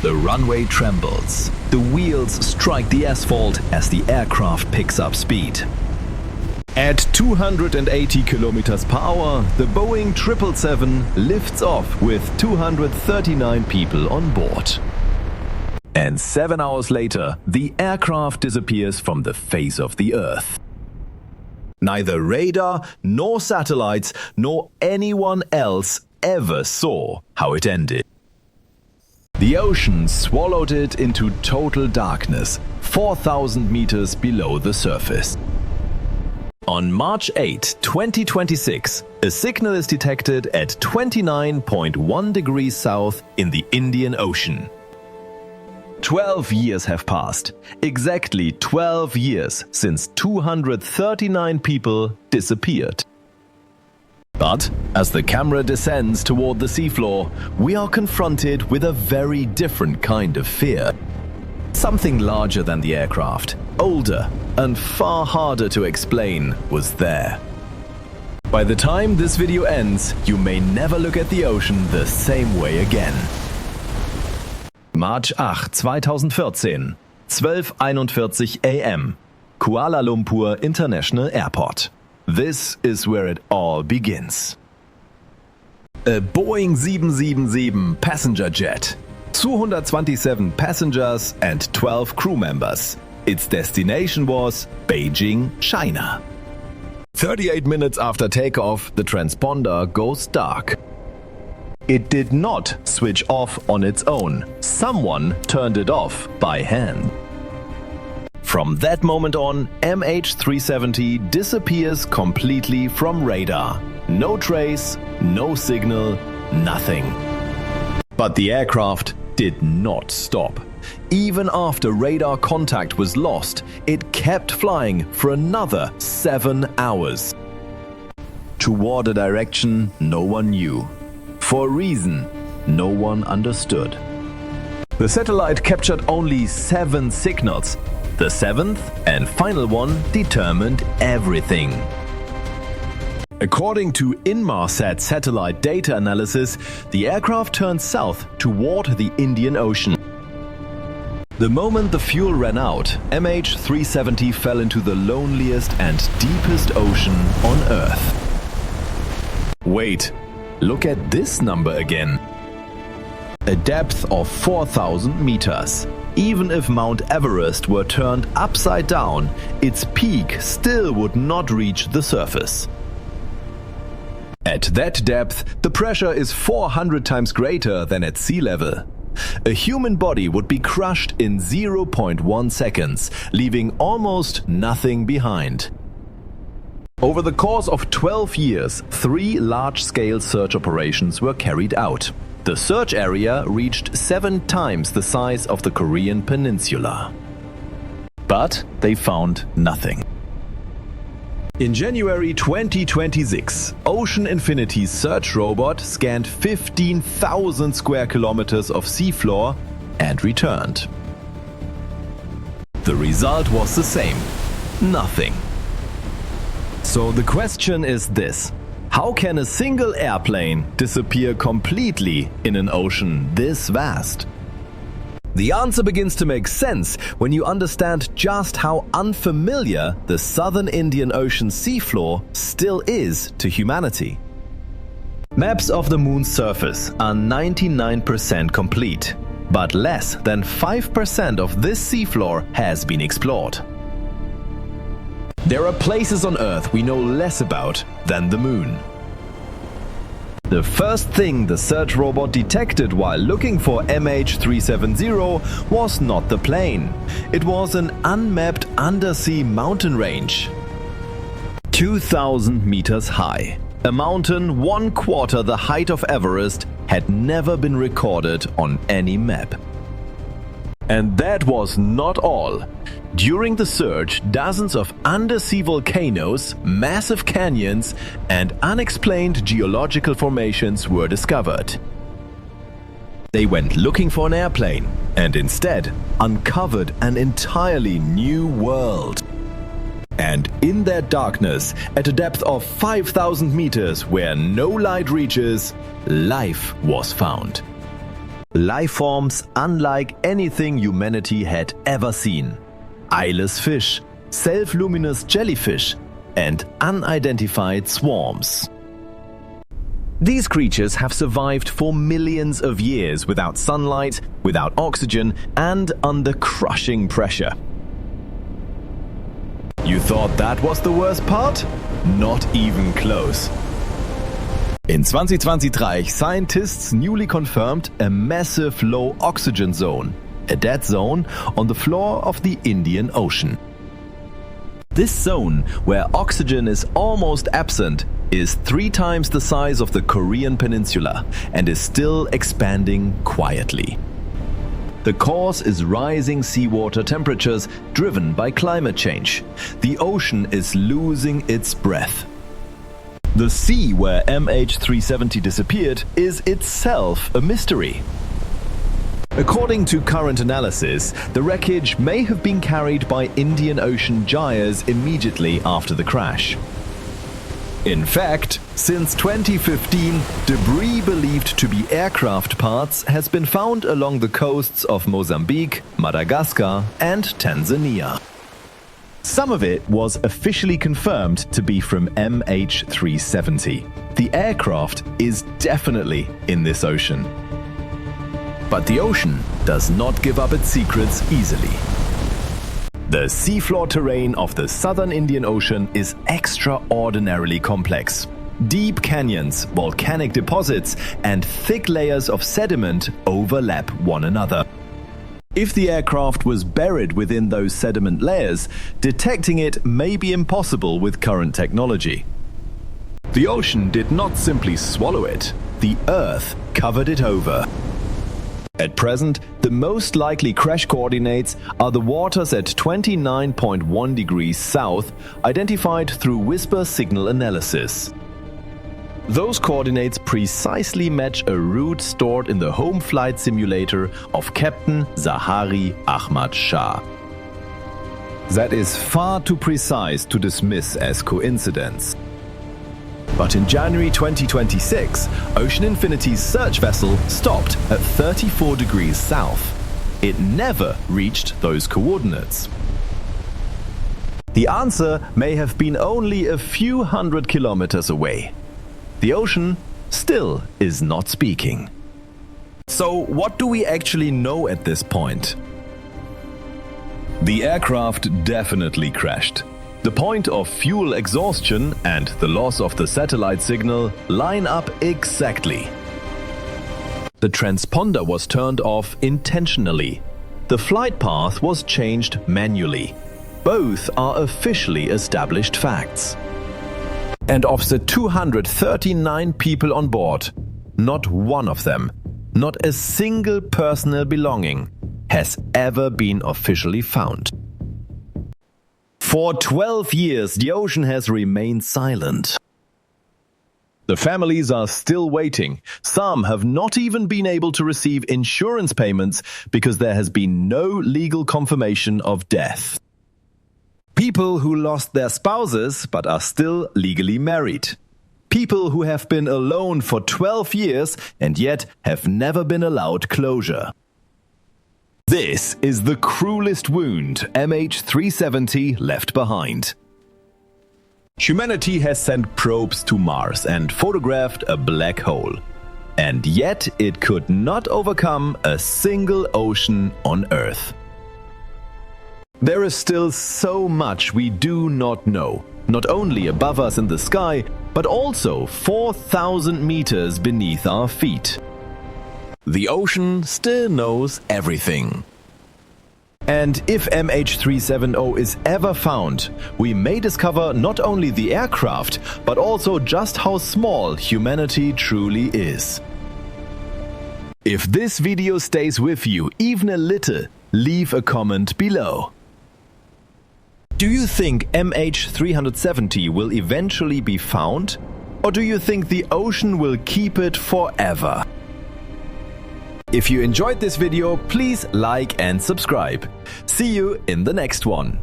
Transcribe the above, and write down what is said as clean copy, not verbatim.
The runway trembles. The wheels strike the asphalt as the aircraft picks up speed. At 280 kilometers per hour, the Boeing 777 lifts off with 239 people on board. And 7 hours later, the aircraft disappears from the face of the Earth. Neither radar, nor satellites, nor anyone else ever saw how it ended. The ocean swallowed it into total darkness, 4,000 meters below the surface. On March 8, 2026, a signal is detected at 29.1 degrees south in the Indian Ocean. 12 years have passed, exactly 12 years since 239 people disappeared. But as the camera descends toward the seafloor, we are confronted with a very different kind of fear. Something larger than the aircraft, older and far harder to explain, was there. By the time this video ends, you may never look at the ocean the same way again. March 8, 2014, 12:41 AM, Kuala Lumpur International Airport. This is where it all begins. A Boeing 777 passenger jet. 227 passengers and 12 crew members. Its destination was Beijing, China. 38 minutes after takeoff, the transponder goes dark. It did not switch off on its own. Someone turned it off by hand. From that moment on, MH370 disappears completely from radar. No trace, no signal, nothing. But the aircraft did not stop. Even after radar contact was lost, it kept flying for another 7 hours. Toward a direction no one knew. For a reason no one understood. The satellite captured only 7 signals. The 7th and final one determined everything. According to Inmarsat satellite data analysis, the aircraft turned south toward the Indian Ocean. The moment the fuel ran out, MH370 fell into the loneliest and deepest ocean on Earth. Wait, look at this number again. A depth of 4,000 meters. Even if Mount Everest were turned upside down, its peak still would not reach the surface. At that depth, the pressure is 400 times greater than at sea level. A human body would be crushed in 0.1 seconds, leaving almost nothing behind. Over the course of 12 years, 3 large-scale search operations were carried out. The search area reached 7 times the size of the Korean peninsula. But they found nothing. In January 2026, Ocean Infinity's search robot scanned 15,000 square kilometers of seafloor and returned. The result was the same: nothing. So the question is this: how can a single airplane disappear completely in an ocean this vast? The answer begins to make sense when you understand just how unfamiliar the southern Indian Ocean seafloor still is to humanity. Maps of the Moon's surface are 99% complete, but less than 5% of this seafloor has been explored. There are places on Earth we know less about than the Moon. The first thing the search robot detected while looking for MH370 was not the plane. It was an unmapped undersea mountain range. 2,000 meters high. A mountain 1/4 the height of Everest had never been recorded on any map. And that was not all. During the search, dozens of undersea volcanoes, massive canyons, and unexplained geological formations were discovered. They went looking for an airplane and instead uncovered an entirely new world. And in that darkness, at a depth of 5,000 meters where no light reaches, life was found. Life forms unlike anything humanity had ever seen. Eyeless fish, self-luminous jellyfish, and unidentified swarms. These creatures have survived for millions of years without sunlight, without oxygen, and under crushing pressure. You thought that was the worst part? Not even close. In 2023, scientists newly confirmed a massive low oxygen zone, a dead zone on the floor of the Indian Ocean. This zone, where oxygen is almost absent, is 3 times the size of the Korean peninsula and is still expanding quietly. The cause is rising seawater temperatures driven by climate change. The ocean is losing its breath. The sea where MH370 disappeared is itself a mystery. According to current analysis, the wreckage may have been carried by Indian Ocean gyres immediately after the crash. In fact, since 2015, debris believed to be aircraft parts has been found along the coasts of Mozambique, Madagascar, and Tanzania. Some of it was officially confirmed to be from MH370. The aircraft is definitely in this ocean. But the ocean does not give up its secrets easily. The seafloor terrain of the southern Indian Ocean is extraordinarily complex. Deep canyons, volcanic deposits, and thick layers of sediment overlap one another. If the aircraft was buried within those sediment layers, detecting it may be impossible with current technology. The ocean did not simply swallow it, the Earth covered it over. At present, the most likely crash coordinates are the waters at 29.1 degrees south, identified through whisper signal analysis. Those coordinates precisely match a route stored in the home flight simulator of Captain Zahari Ahmad Shah. That is far too precise to dismiss as coincidence. But in January 2026, Ocean Infinity's search vessel stopped at 34 degrees south. It never reached those coordinates. The answer may have been only a few hundred kilometers away. The ocean still is not speaking. So what do we actually know at this point? The aircraft definitely crashed. The point of fuel exhaustion and the loss of the satellite signal line up exactly. The transponder was turned off intentionally. The flight path was changed manually. Both are officially established facts. And of the 239 people on board, not one of them, not a single personal belonging, has ever been officially found. For 12 years, the ocean has remained silent. The families are still waiting. Some have not even been able to receive insurance payments because there has been no legal confirmation of death. People who lost their spouses but are still legally married. People who have been alone for 12 years and yet have never been allowed closure. This is the cruelest wound MH370 left behind. Humanity has sent probes to Mars and photographed a black hole. And yet it could not overcome a single ocean on Earth. There is still so much we do not know, not only above us in the sky, but also 4,000 meters beneath our feet. The ocean still knows everything. And if MH370 is ever found, we may discover not only the aircraft, but also just how small humanity truly is. If this video stays with you even a little, leave a comment below. Do you think MH370 will eventually be found? Or do you think the ocean will keep it forever? If you enjoyed this video, please like and subscribe. See you in the next one.